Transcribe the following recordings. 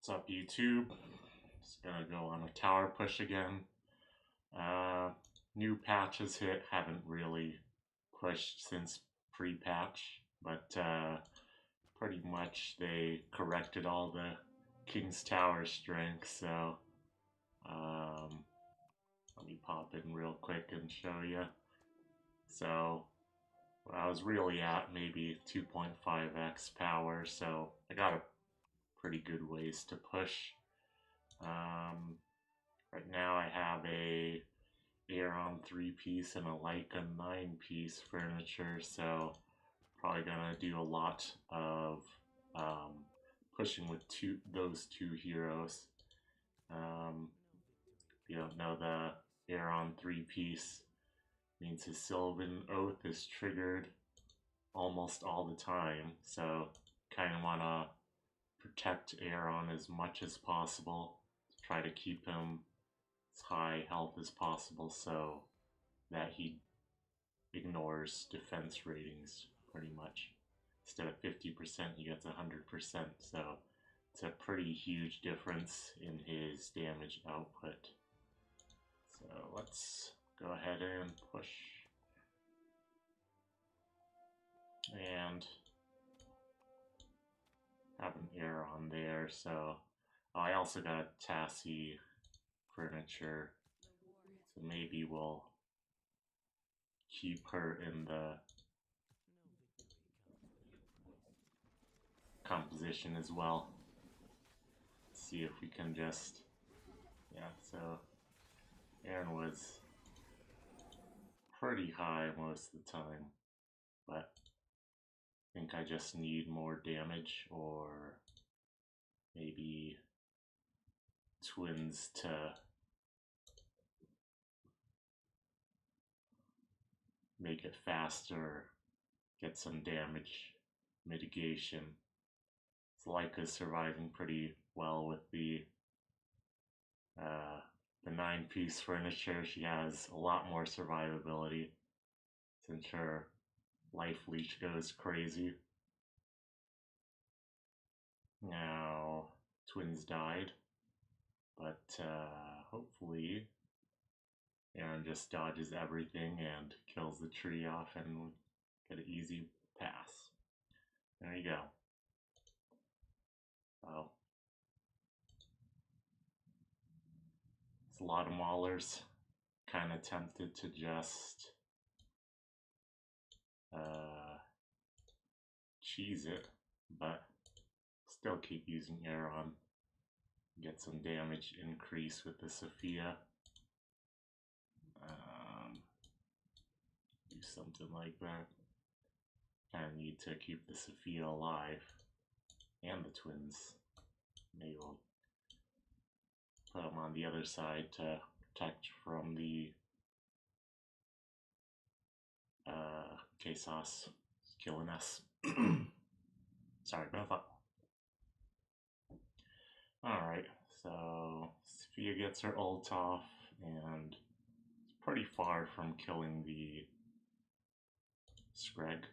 What's up, YouTube? Just gonna go on a tower push again. New patches hit, haven't really pushed since pre-patch, but pretty much they corrected all the King's Tower strength, so let me pop in real quick and show you. So I was really at maybe 2.5x power, so I got a pretty good ways to push. Right now I have a Aeron 3-piece and a Leica 9-piece furniture, so probably gonna do a lot of pushing with those two heroes. If you don't know, the Aeron 3-piece means his Sylvan Oath is triggered almost all the time, so kind of want to protect Aeron as much as possible, try to keep him as high health as possible so that he ignores defense ratings pretty much. Instead of 50%, he gets 100%, so it's a pretty huge difference in his damage output. So let's go ahead and push. And have an Aeron there, so I also got a Tassie furniture, so maybe we'll keep her in the composition as well. See if we can just, so Aaron was pretty high most of the time, but I think I just need more damage, or maybe twins to make it faster, get some damage mitigation. Leica's surviving pretty well with the 9-piece furniture. She has a lot more survivability since her life leech goes crazy. Now, twins died, but hopefully Aaron just dodges everything and kills the tree off and we'll get an easy pass. There you go. Oh. It's a lot of maulers. Kind of tempted to just cheese it, but still keep using Aeron. Get some damage increase with the Sophia. Do something like that. Kind of need to keep the Sophia alive and the twins. Maybe we'll put them on the other side to protect from the Quesos killing us. Sorry about that. Alright, so Sophia gets her ult off and it's pretty far from killing the Screg.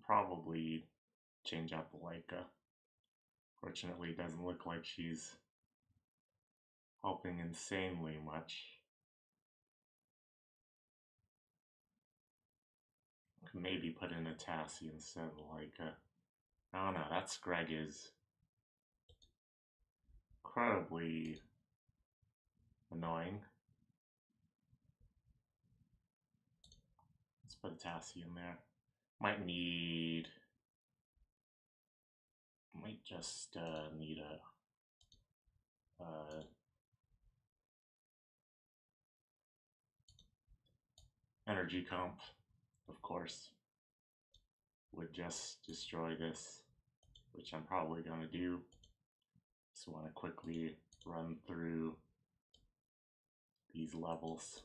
Probably change out the Leica. Fortunately, it doesn't look like she's helping insanely much. Could maybe put in a Tassie instead of Leica. I don't know, that Screg is incredibly annoying. Let's put a Tassie in there. Might just need a energy comp, of course. Would just destroy this, which I'm probably gonna do. Just want to quickly run through these levels.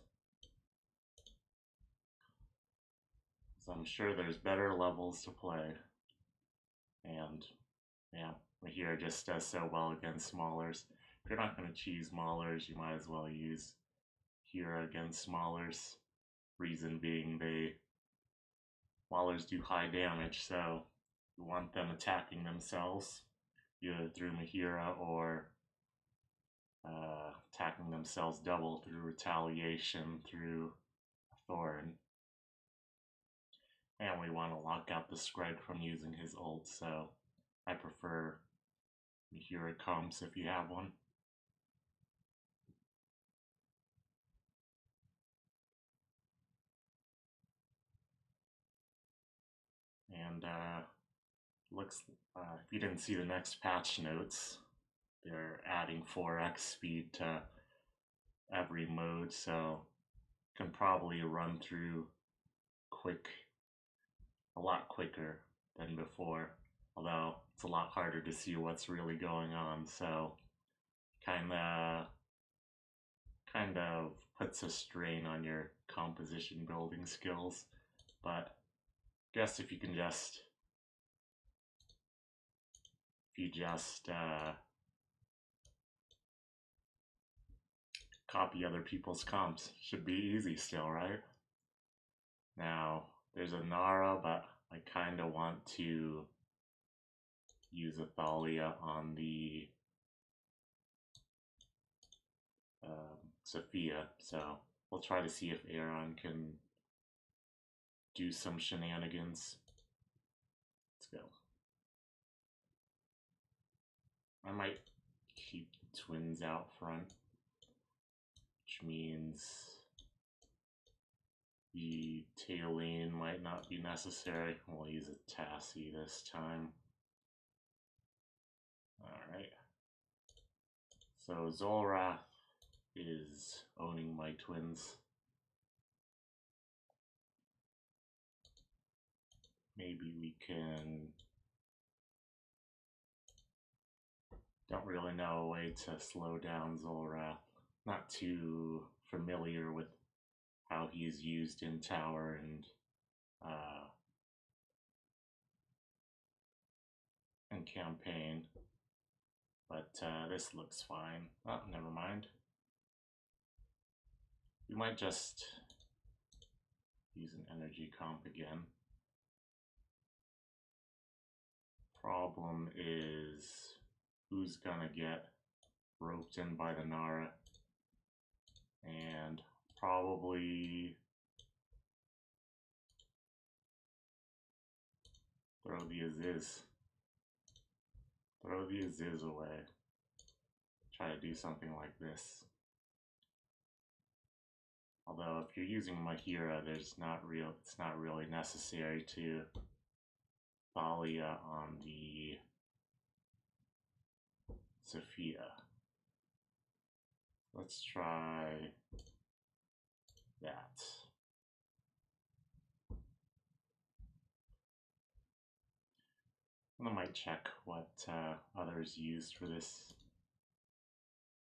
So I'm sure there's better levels to play. And yeah, here just does so well against Maulers. If you're not going to choose Maulers, you might as well use Hero against Maulers. Reason being, Maulers do high damage, so You want them attacking themselves, either through Mahira or attacking themselves double through retaliation through Thorn. And we want to lock out the Screg from using his ult, so I prefer Mahira comps if you have one. And looks if you didn't see the next patch notes, they're adding 4x speed to every mode, so can probably run through a lot quicker than before, although it's a lot harder to see what's really going on, so kind of puts a strain on your composition building skills. But I guess if you just copy other people's comps, should be easy still, right? Now there's a Nara, but I kind of want to use a Thalia on the Sophia, so we'll try to see if Aaron can do some shenanigans. Let's go. I might keep the twins out front, which means the tail lane might not be necessary. We'll use a Tassie this time. Alright. So Zolrath is owning my twins. Maybe we can... Don't really know a way to slow down Zolrath. Not too familiar with how he's used in tower and campaign, but this looks fine. Oh, never mind. We might just use an energy comp again. Problem is, who's gonna get roped in by the Nara? And probably throw the Aziz. Throw the Aziz away. Try to do something like this. Although if you're using Mahira, it's not really necessary to Thalia on the Sophia. Let's try that. And I might check what others used for this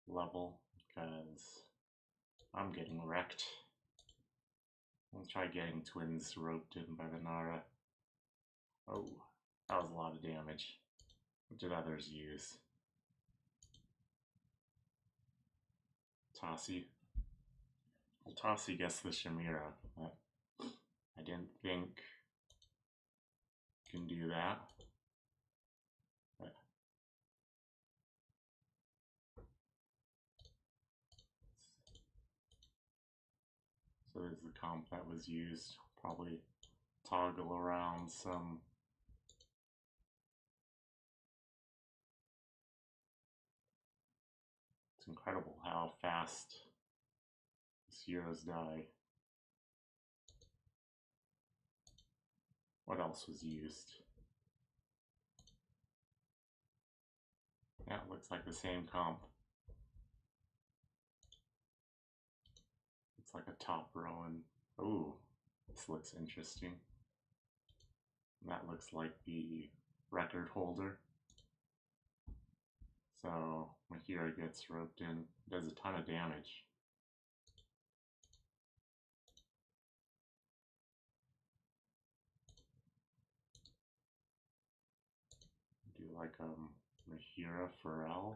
level, because I'm getting wrecked. Let's try getting twins roped in by the Nara. Oh, that was a lot of damage. What did others use? Tassie. Well, Tassie gets the Shamira, but I didn't think you can do that. But so there's the comp that was used. Probably toggle around some. It's incredible how fast these heroes die. What else was used? Yeah, it looks like the same comp. It's like a top Rowan. Ooh, this looks interesting. And that looks like the record holder. So Mahira gets roped in, does a ton of damage. Do like Mahira Pharrell.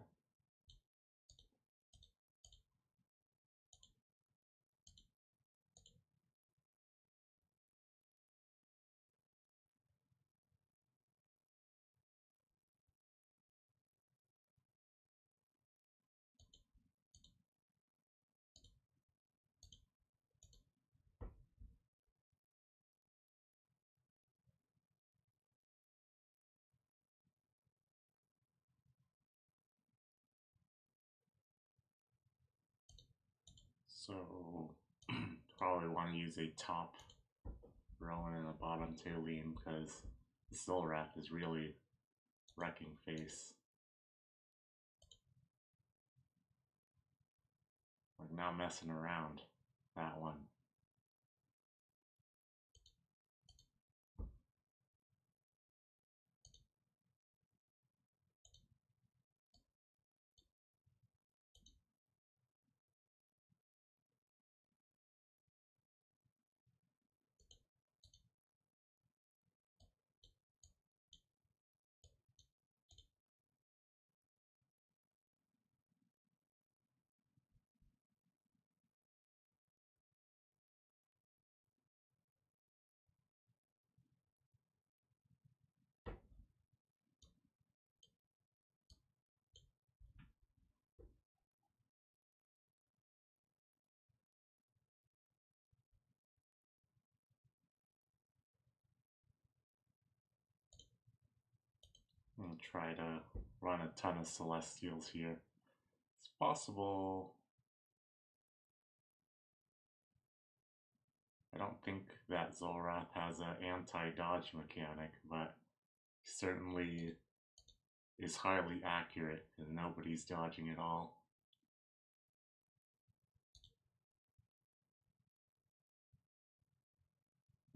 So probably want to use a top Rowan and a bottom Tailene because the Silrath is really wrecking face. Like not messing around, that one. I'm gonna try to run a ton of Celestials here. It's possible. I don't think that Zolrath has an anti-dodge mechanic, but certainly is highly accurate and nobody's dodging at all.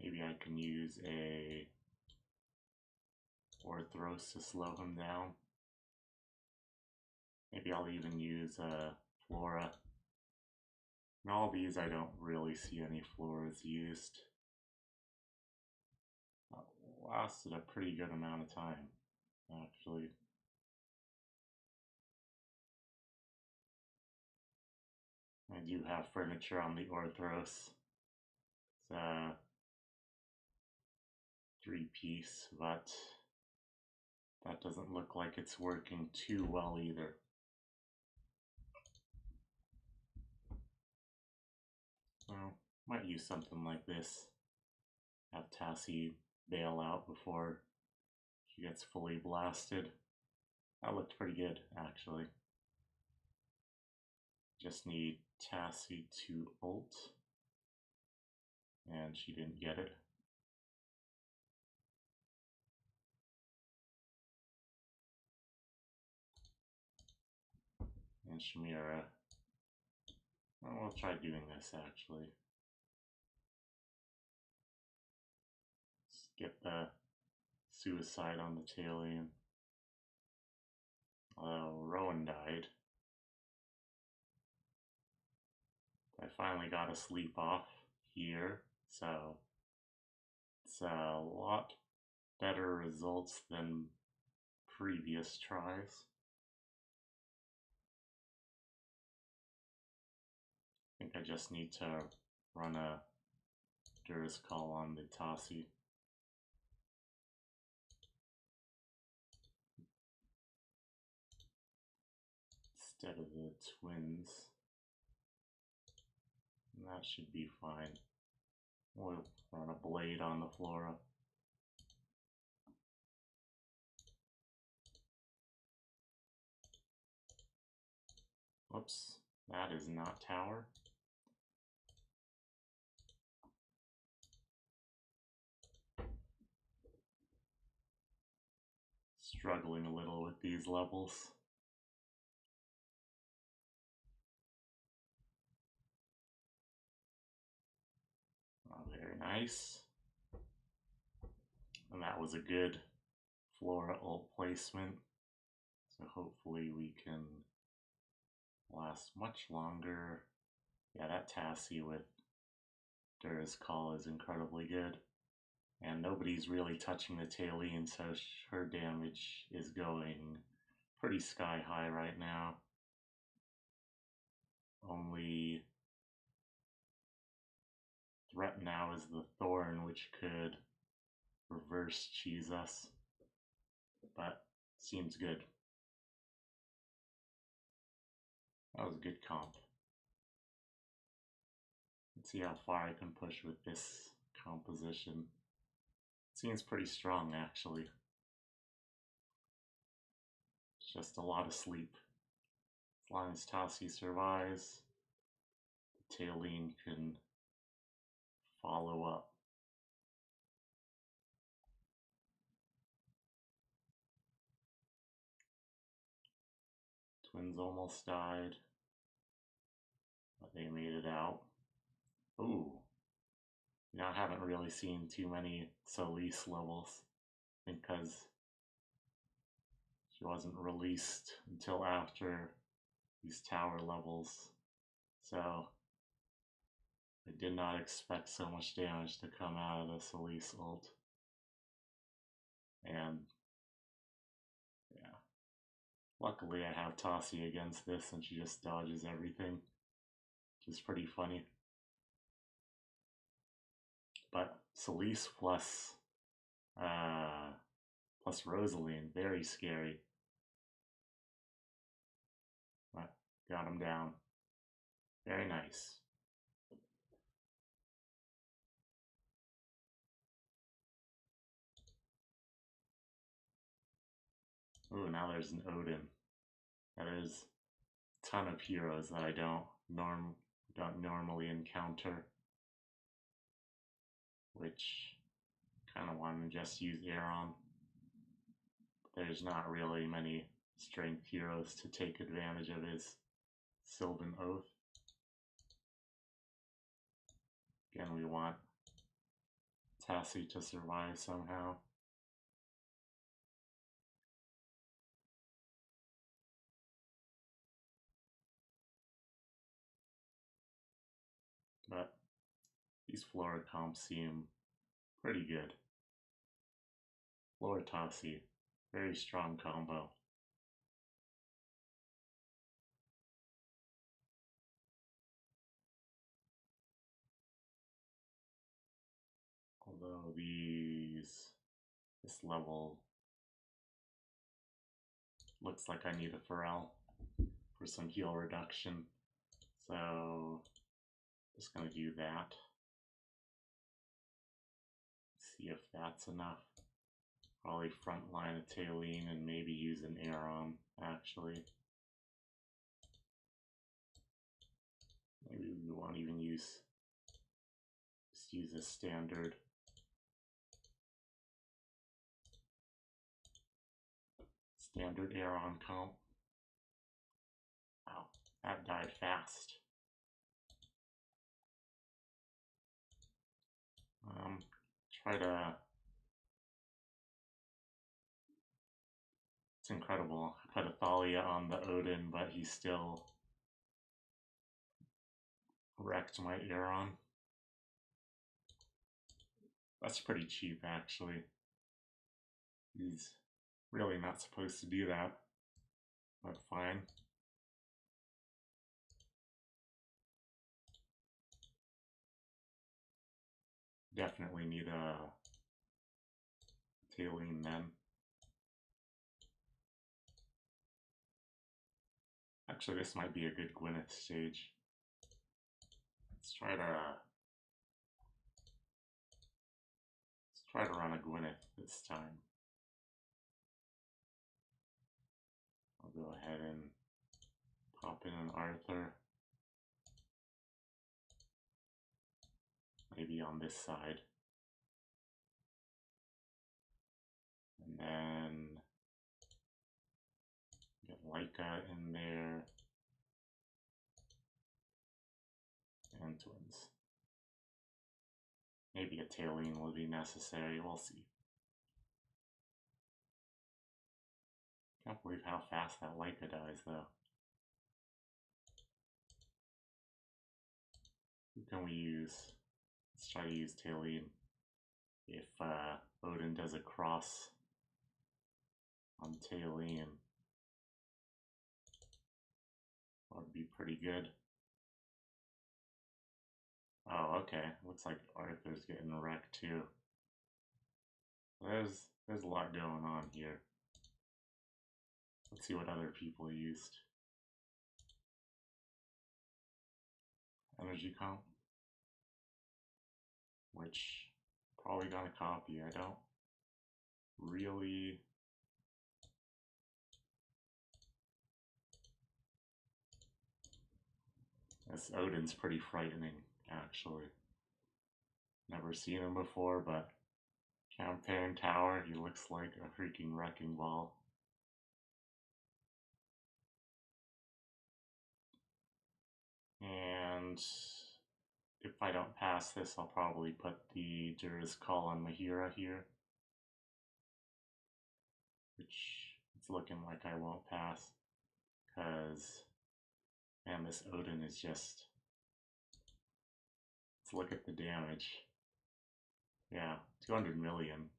Maybe I can use a Orthros to slow him down. Maybe I'll even use a Flora. In all these I don't really see any Floras used. Lasted a pretty good amount of time, actually. I do have furniture on the Orthros. It's a 3-piece, but that doesn't look like it's working too well either. Well, might use something like this. Have Tassie bail out before she gets fully blasted. That looked pretty good, actually. Just need Tassie to ult, and she didn't get it. And Shamira. Well, we'll try doing this actually. Let's get the suicide on the Tailian. Rowan died. I finally got a sleep off here, so it's a lot better results than previous tries. I think I just need to run a Dur's Call on the Tassie. Instead of the twins. And that should be fine. We'll run a blade on the Flora. Whoops, that is not tower. Struggling a little with these levels. Oh, very nice. And that was a good Flora ult placement. So hopefully we can last much longer. Yeah, that Tassie with Dur's Call is incredibly good. And nobody's really touching the Tailian, so her damage is going pretty sky high right now. Only threat now is the Thorn, which could reverse cheese us, but seems good. That was a good comp. Let's see how far I can push with this composition. It seems pretty strong, actually. It's just a lot of sleep. As long as Tassie survives, Tailene can follow up. Twins almost died, but they made it out. Ooh. I haven't really seen too many Solis levels because she wasn't released until after these tower levels. So I did not expect so much damage to come out of the Solis ult. And yeah, luckily I have Tassi against this and she just dodges everything, which is pretty funny. But Solis plus Rosaline, very scary. But got him down. Very nice. Ooh, now there's an Odin. There's a ton of heroes that I don't normally encounter, which kind of want to just use Aeron. There's not really many strength heroes to take advantage of his Sylvan Oath. Again, we want Tassi to survive somehow. But these Flora comps seem pretty good. Flora Tassi, very strong combo. Although this level looks like I need a Pharrell for some heal reduction. So just gonna do that. See if that's enough. Probably frontline a Tailene and maybe use an Aeron actually. Maybe we won't even use, just use a standard. Standard Aeron comp. Wow, that died fast. Try to. It's incredible. I put a Thalia on the Odin, but he still wrecked my Aeron. That's pretty cheap, actually. He's really not supposed to do that, but fine. Definitely need a Tailene then. Actually, this might be a good Gwyneth stage. Let's try to run a Gwyneth this time. I'll go ahead and pop in an Arthur. Maybe on this side. And then get Leica in there. And Twins. Maybe a Tailene will be necessary, we'll see. Can't believe how fast that Leica dies though. Who can we use? Let's try to use Tailene. If Odin does a cross on Tailene, that would be pretty good. Oh, okay. Looks like Arthur's getting wrecked too. There's a lot going on here. Let's see what other people used. Energy comp, which probably gonna copy. I don't really This Odin's pretty frightening, actually. Never seen him before, but Campaign Tower, he looks like a freaking wrecking ball. And if I don't pass this, I'll probably put the Jura's Call on Mahira here, which it's looking like I won't pass, because, man, this Odin is just, let's look at the damage. Yeah, 200 million.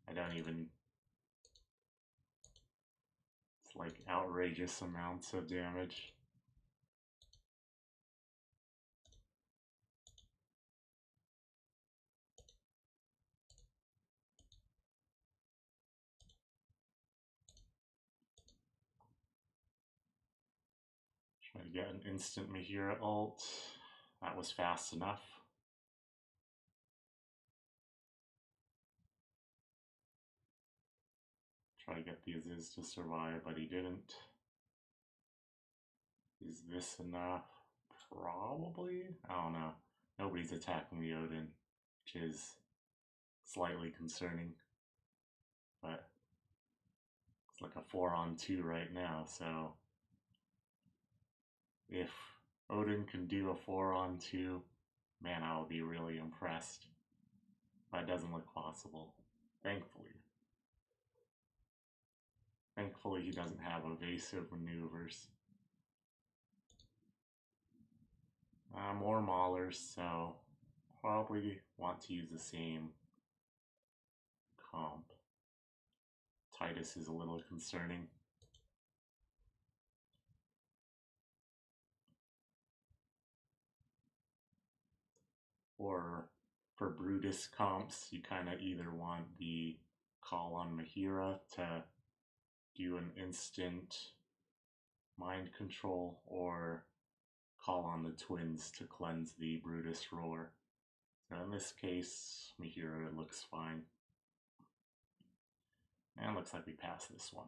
I don't even, it's like outrageous amounts of damage. Try to get an instant Mahira ult. That was fast enough. Try to get the Aziz to survive, but he didn't. Is this enough? Probably? I don't know. Nobody's attacking the Odin, which is slightly concerning. But it's like a 4-on-2 right now, so if Odin can do a 4-on-2, man, I will be really impressed. But it doesn't look possible, thankfully. Thankfully, he doesn't have evasive maneuvers. More Maulers, so probably want to use the same comp. Titus is a little concerning. Or for Brutus comps, you kind of either want the Call on Mahira to do an instant mind control, or Call on the Twins to cleanse the Brutus Roar. So in this case, Mahira looks fine. And looks like we passed this one.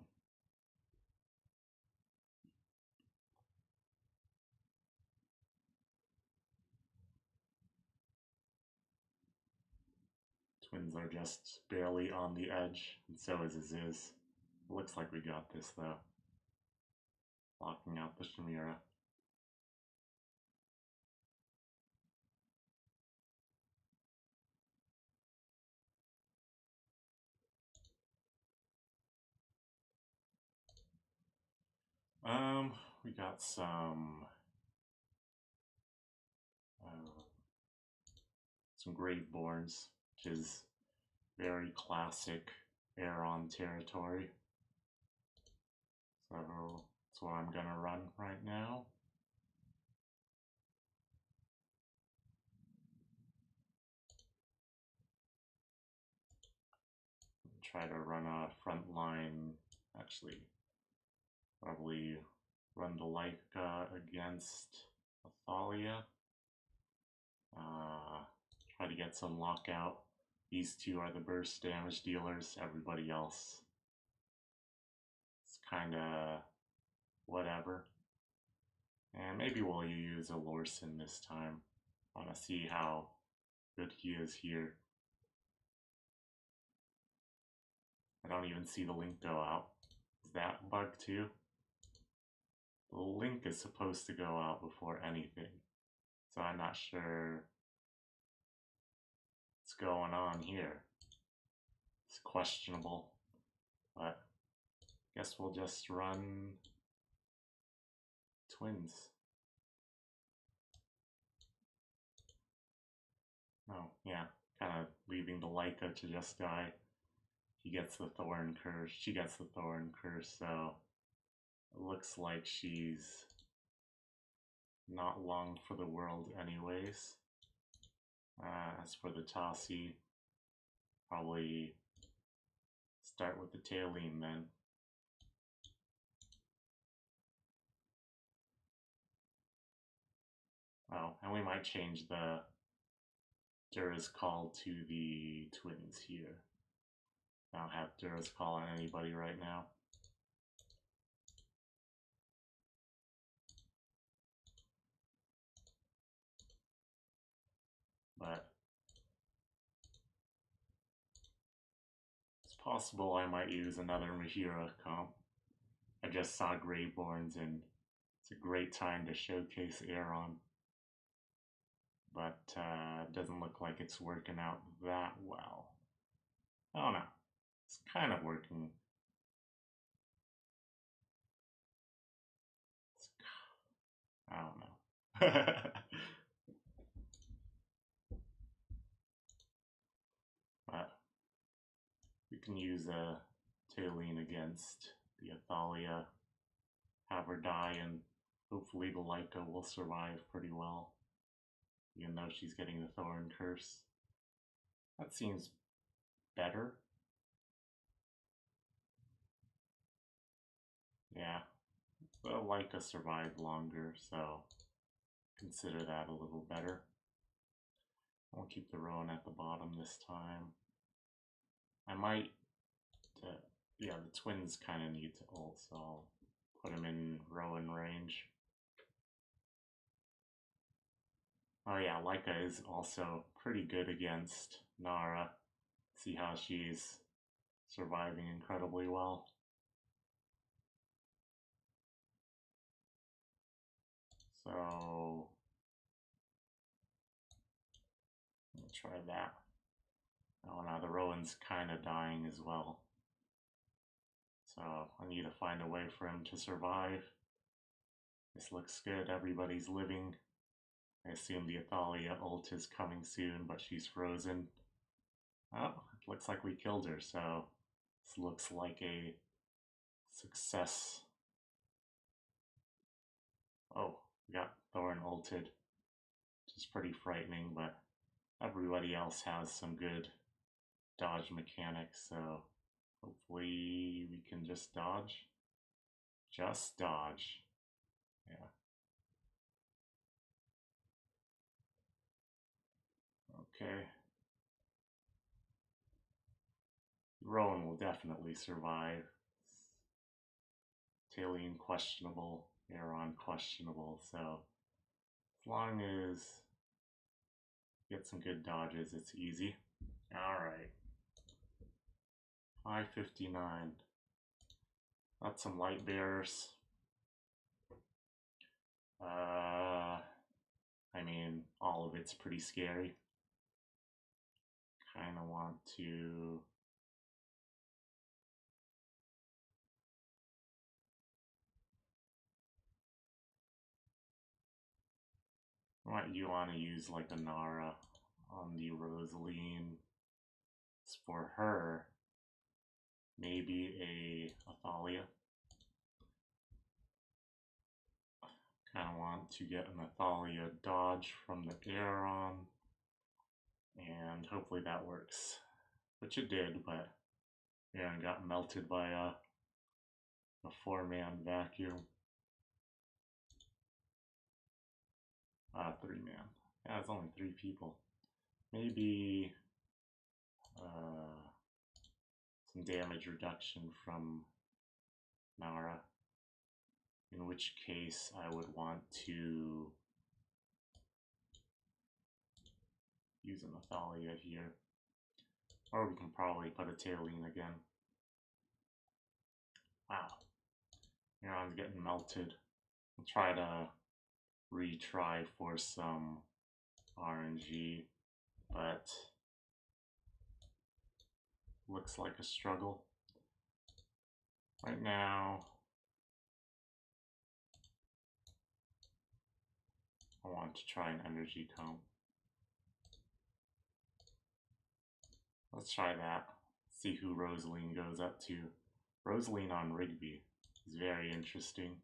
Twins are just barely on the edge, and so is Aziz. Looks like we got this though. Locking out the Shamira. We got some Graveborns, which is very classic Aeron territory. So that's what I'm gonna run right now. Try to run a front line, actually, probably run the Leica against Athalia. Try to get some lockout. These two are the burst damage dealers. Everybody else is kinda whatever. And maybe we'll use a Lorson this time. I wanna see how good he is here. I don't even see the link go out. Is that bug too? The link is supposed to go out before anything. So I'm not sure what's going on here. It's questionable, but I guess we'll just run Twins. Oh, yeah, kind of leaving the Leica to just die. He gets the Thorn Curse, she gets the Thorn Curse, so it looks like she's not long for the world anyways. As for the Tassi, probably start with the Tailene then. Oh, and we might change the Jura's Call to the Twins here. I don't have Jura's Call on anybody right now. possible I might use another Mahira comp. I just saw Greyborns and it's a great time to showcase Aeron. But it doesn't look like it's working out that well. I don't know. It's kind of working. I don't know. But we can use a Tailene against the Athalia, have her die, and hopefully the Leica will survive pretty well, even though she's getting the Thorn Curse. That seems better. Yeah, the Leica survived longer, so consider that a little better. I'll keep the Rowan at the bottom this time. I might, yeah, the twins kind of need to ult, so I'll put him in Rowan range. Oh yeah, Leica is also pretty good against Nara. See how she's surviving incredibly well. So, let's try that. Oh, now the Rowan's kind of dying as well. So, I need to find a way for him to survive. This looks good. Everybody's living. I assume the Athalia ult is coming soon, but she's frozen. Oh, it looks like we killed her, so this looks like a success. Oh, we got Thorn ulted, which is pretty frightening, but everybody else has some good dodge mechanics, so hopefully we can just dodge. Just dodge. Yeah. Okay. Rowan will definitely survive. Tailene questionable, Aeron questionable, so as long as you get some good dodges, it's easy. Alright. 559. Got some light bearers. I mean, all of it's pretty scary. Kinda want to you want to use like a Nara on the Rosaline. It's for her. Maybe a Athalia. Kind of want to get an Athalia dodge from the Aeron, and hopefully that works. Which it did, but Aeron got melted by a 4-man vacuum. 3-man. Yeah, it's only 3 people. Maybe some damage reduction from Nara. In which case I would want to use an Athalia here. Or we can probably put a Tailene again. Wow. Aeron's getting melted. I'll try to retry for some RNG, but looks like a struggle. Right now, I want to try an energy comp. Let's try that. See who Rosaline goes up to. Rosaline on Rigby is very interesting.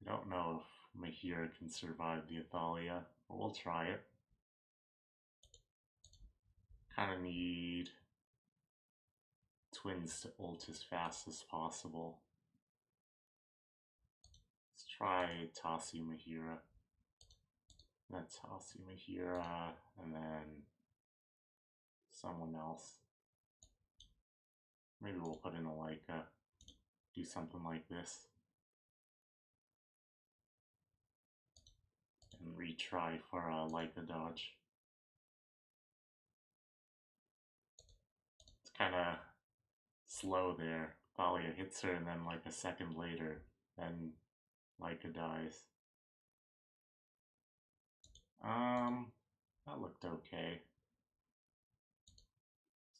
I don't know if Mahira can survive the Athalia, but we'll try it. Kind of need twins to ult as fast as possible. Let's try Tassi Mahira. That's Tassi Mahira, and then someone else. Maybe we'll put in a Leica. Do something like this. And retry for a Leica dodge. kind of slow there. Thalia hits her, and then like a second later, then Micah dies. That looked okay.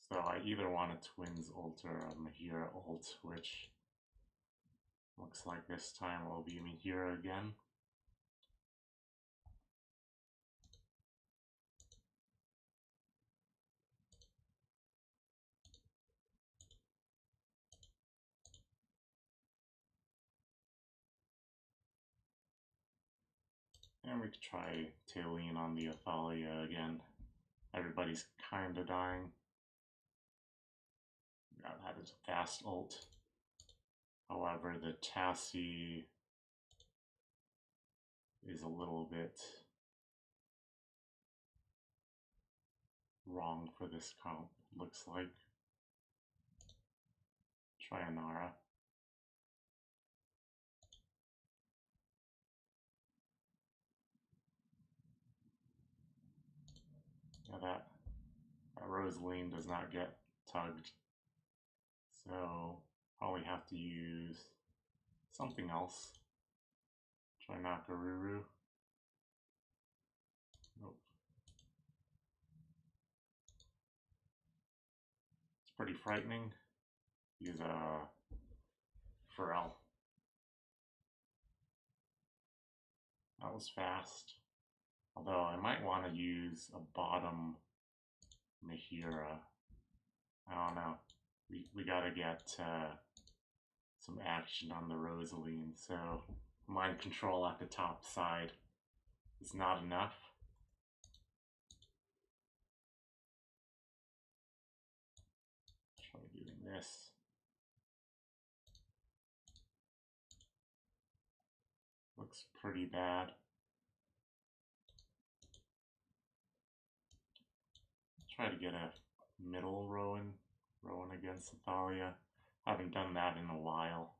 So I either want a Twins ult or a Mahira ult, which looks like this time will be Mahira again. And we could try Tailene on the Athalia again. Everybody's kinda dying. Yeah, that is a fast ult. However, the Tassie is a little bit wrong for this comp, looks like. Try Anara. Yeah, that Rosaline does not get tugged. So probably have to use something else. Try Nakaruru. Nope. It's pretty frightening. Use a Pharrell. That was fast. Although I might want to use a bottom Mahira. I don't know. We gotta get some action on the Rosaline, so mind control at the top side is not enough. Try doing this. Looks pretty bad. Try to get a middle Rowan against Athalia. I haven't done that in a while.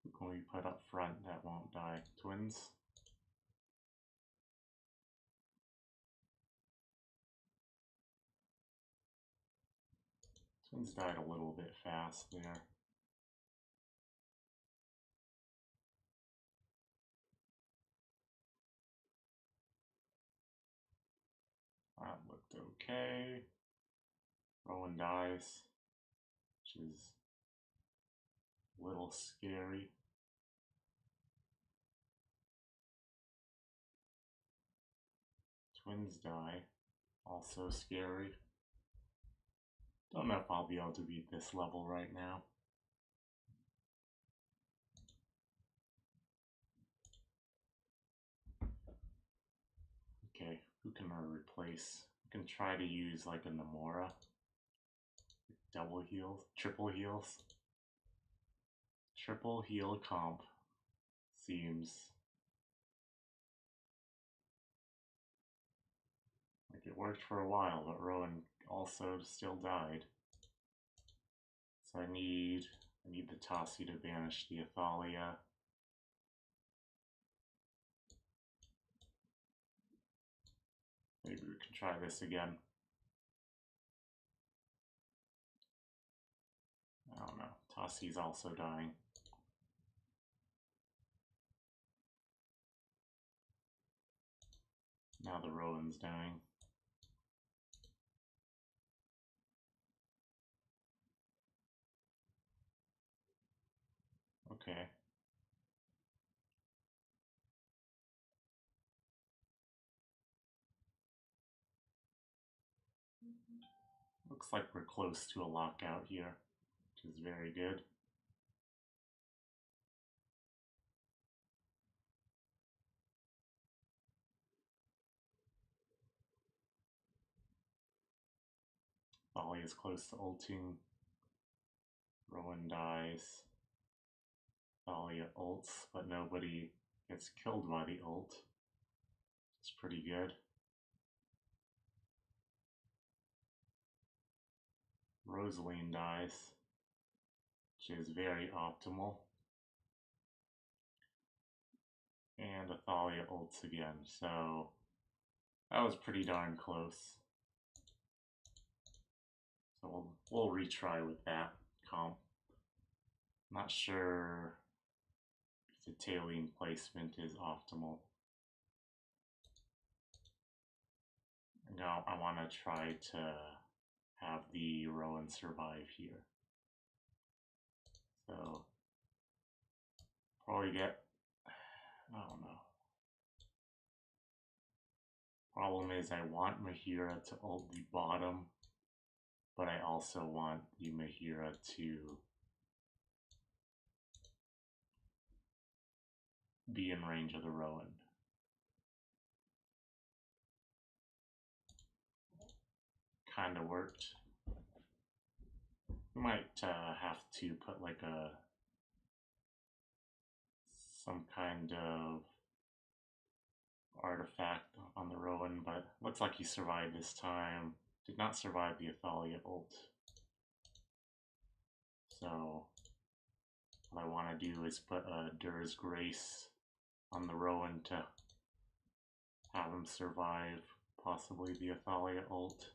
Who can we put up front that won't die? Twins? Twins died a little bit fast there. That looked okay. Rowan dies, which is a little scary. Twins die, also scary. Don't know if I'll be able to beat this level right now. Okay, who can I replace? I can try to use like a Namora. Double heals, triple heals. Triple heal comp seems like it worked for a while, but Rowan also still died. So I need the Tassie to banish the Athalia. Maybe we can try this again. I don't know. Tassie's also dying. Now the Rowan's dying. Okay. Looks like we're close to a lockout here, which is very good. Volley is close to ulting. Rowan dies. Thalia ults, but nobody gets killed by the ult. It's pretty good. Rosaline dies, which is very optimal. And Athalia ults again, so that was pretty darn close. So we'll retry with that comp. Not sure if the tailing placement is optimal. Now I want to try to have the Rowan survive here. So probably get, I don't know. Problem is I want Mahira to ult the bottom, but I also want the Mahira to be in range of the Rowan. Kinda worked. We might have to put like some kind of artifact on the Rowan, but looks like he survived this time. Did not survive the Athalia ult. So what I want to do is put a Dur's Grace on the Rowan to have him survive possibly the Athalia ult.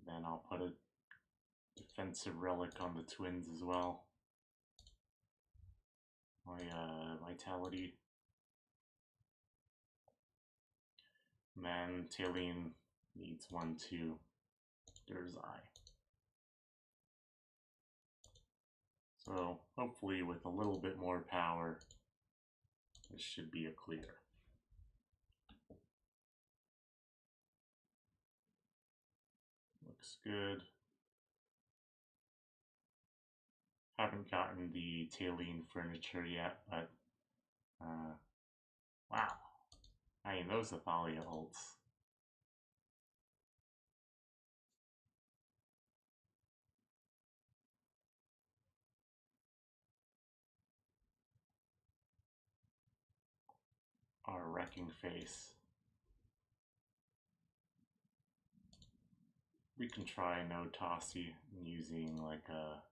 Then I'll put a defensive relic on the twins as well. My vitality. And then Tailene needs 1/2 Dur's Eye. So hopefully with a little bit more power, this should be a clear. Looks good. Haven't gotten the Tailene furniture yet, but wow. I mean, those Athalia ults. Our Wrecking Face. We can try no Tossy using like a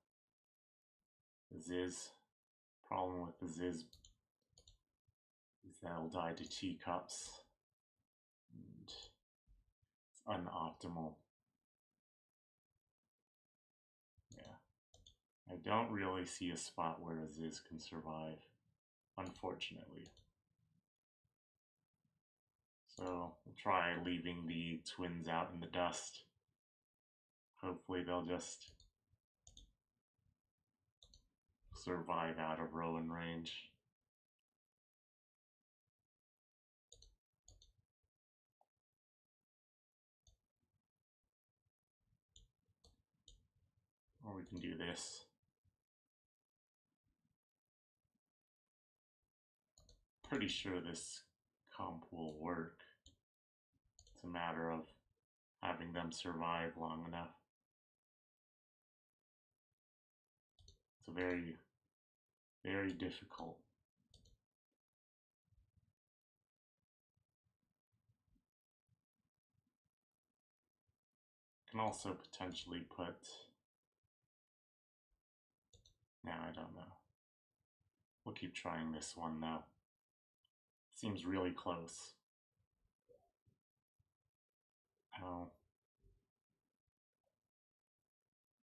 Ziz. Problem with the Ziz is that it'll die to teacups. And it's unoptimal. Yeah. I don't really see a spot where a Ziz can survive, unfortunately. So we'll try leaving the twins out in the dust. Hopefully they'll just survive out of Rowan range. Or we can do this. Pretty sure this comp will work. It's a matter of having them survive long enough. It's very, very difficult. Can also potentially put, I don't know. We'll keep trying this one though. Seems really close.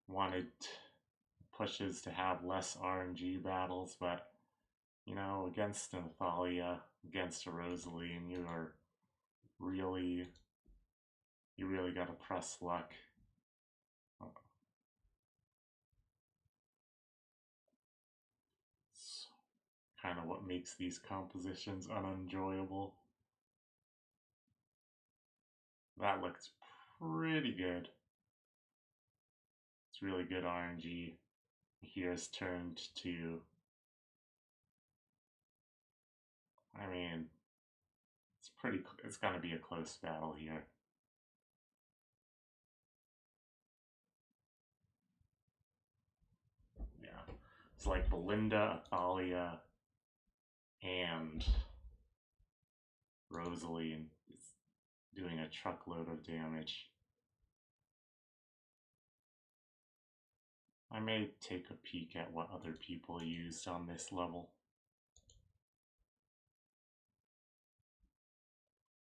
Wanted pushes to have less RNG battles, but you know, against an Athalia, against a Rosaline, you really gotta press luck. It's kind of what makes these compositions unenjoyable. That looked pretty good. It's really good RNG. Here's turned to, I mean, it's gonna be a close battle here. Yeah, it's like Belinda, Athalia, and Rosaline is doing a truckload of damage. I may take a peek at what other people used on this level.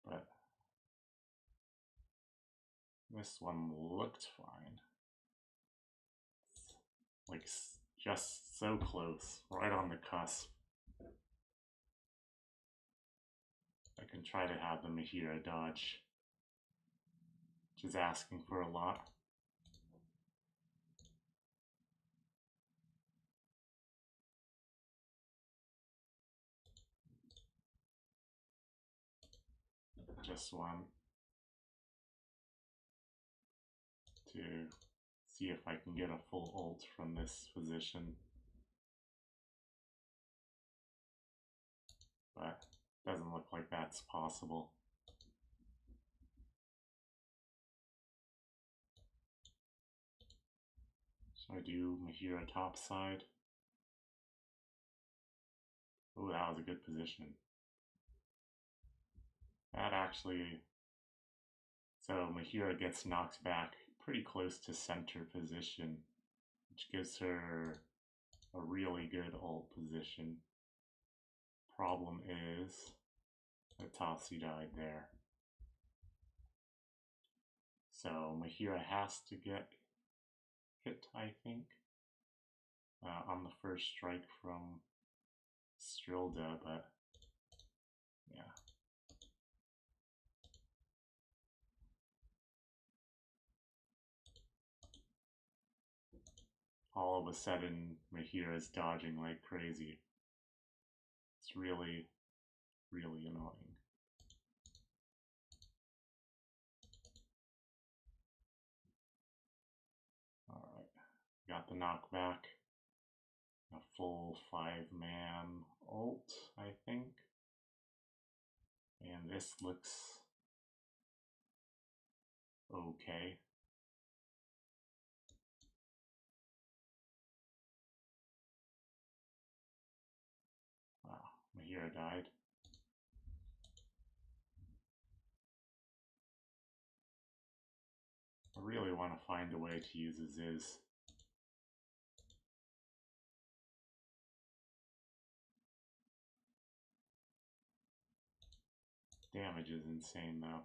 But this one looked fine. Like, just so close, right on the cusp. I can try to have the Mahira dodge, which is asking for a lot. Just want to see if I can get a full ult from this position. But doesn't look like that's possible. So I do Mahira top side. Oh, that was a good position. That actually... So Mahira gets knocked back pretty close to center position, which gives her a really good ult position. Problem is that Tasi died there. So Mahira has to get hit, I think, on the first strike from Strilda, but yeah. All of a sudden, Mahira is dodging like crazy. It's really, really annoying. Alright, got the knockback. A full 5-man ult, I think. And this looks okay. Wow, Mahira died. I really want to find a way to use a Ziz. Damage is insane though.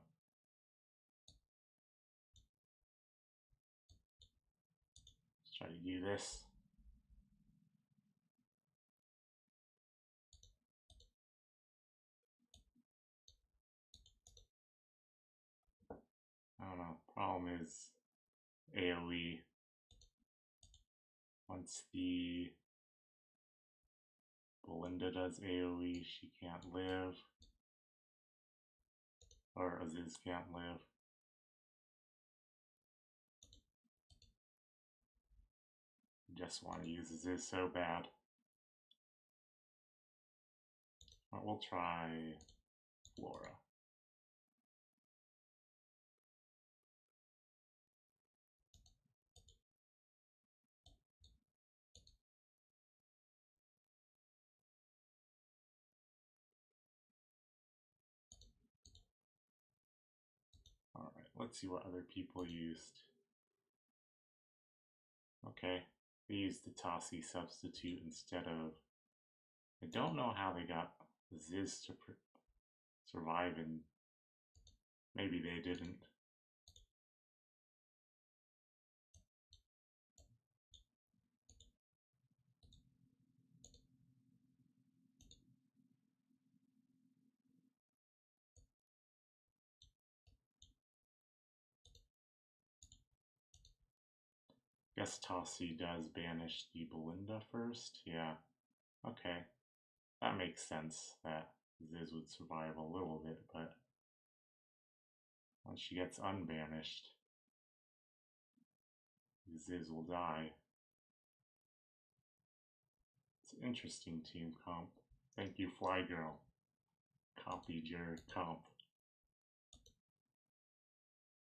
Let's try to do this. I don't know. Problem is AoE. Once the Belinda does AoE, she can't live. Or Aziz can't live. Just want to use Aziz so bad. But we'll try Flora. Alright, let's see what other people used. Okay, they used the Tasi substitute instead of... I don't know how they got Ziz to survive, and maybe they didn't. Guess Tasi does banish the Belinda first. Yeah, okay. That makes sense that Ziz would survive a little bit, but once she gets unbanished, Ziz will die. It's an interesting team comp. Thank you, Fly Girl. Copied your comp.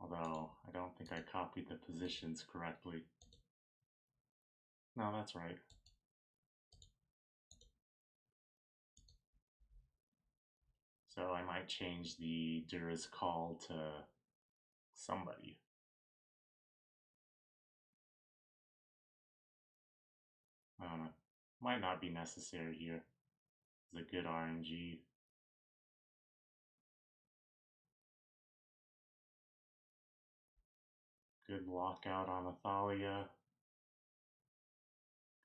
Although, I don't think I copied the positions correctly. No, that's right. So I might change the Dura's call to somebody. I don't know. Might not be necessary here. It's a good RNG. Good lockout on Athalia.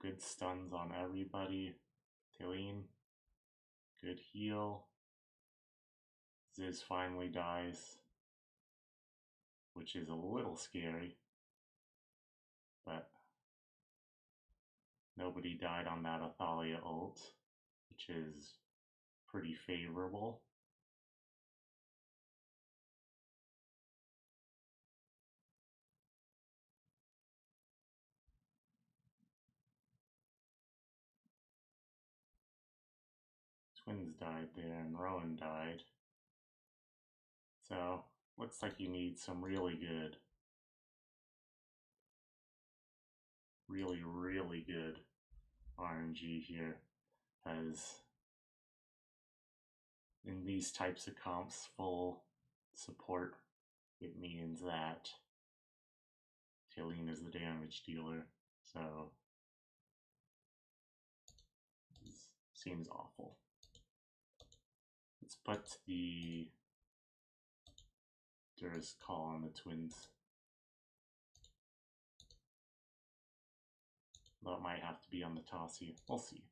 Good stuns on everybody. Taline. Good heal. Ziz finally dies, which is a little scary, but nobody died on that Athalia ult, which is pretty favorable. Twins died there and Rowan died. So, looks like you need some really good, really good RNG here, as in these types of comps, full support, it means that Taline is the damage dealer, so this seems awful. Let's put the Dur's Call on the Twins. Though it might have to be on the Tossie. We'll see.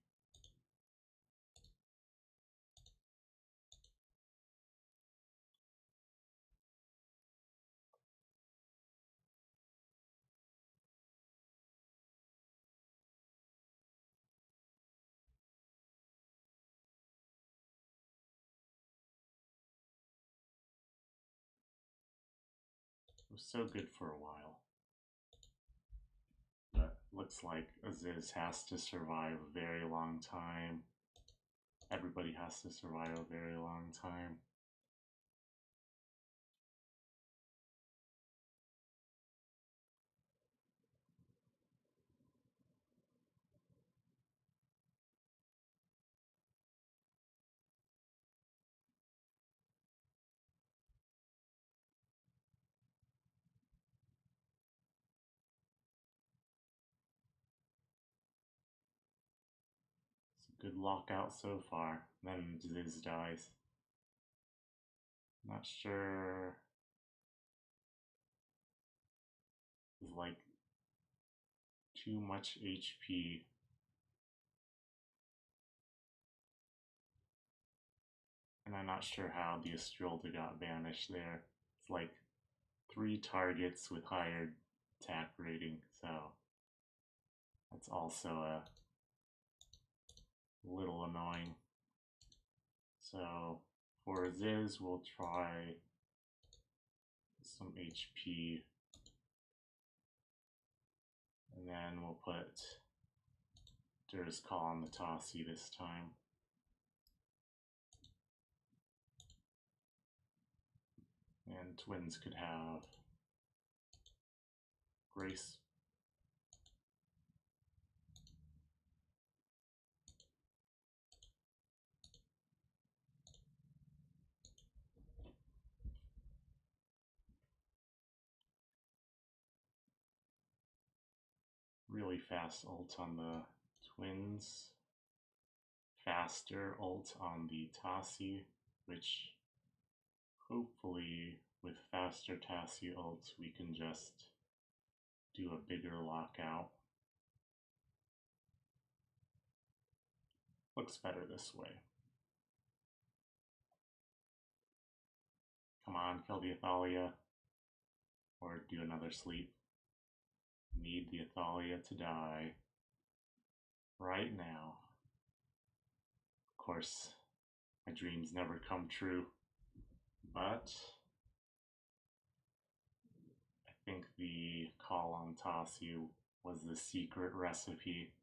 It was so good for a while. But looks like Aziz has to survive a very long time. Everybody has to survive a very long time. It's a good lockout so far. Then Ziz dies. Not sure. It's like too much HP. And I'm not sure how the Estrelda got banished there. It's like 3 targets with higher attack rating, so that's also a little annoying. So for Ziz, we'll try some HP, and then we'll put Dur's Call on the Tossie this time. And Twins could have Grace. Really fast ult on the Twins. Faster ult on the Tossie, which hopefully with faster Tossie ults we can just do a bigger lockout. Looks better this way. Come on, kill the Athalia. Or do another sleep. Need the Athalia to die. Right now. Of course, my dreams never come true. But I think the call on Tossie was the secret recipe.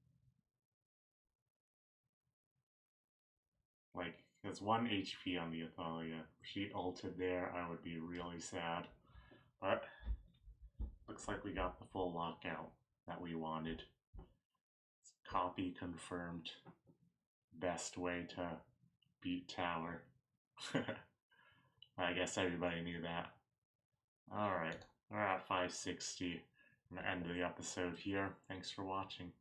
Like, there's 1 HP on the Athalia. If she ulted there, I would be really sad. But looks like we got the full lockout that we wanted. Copy confirmed. Best way to beat tower. I guess everybody knew that. Alright, we're at 560. I'm going to end the episode here. Thanks for watching.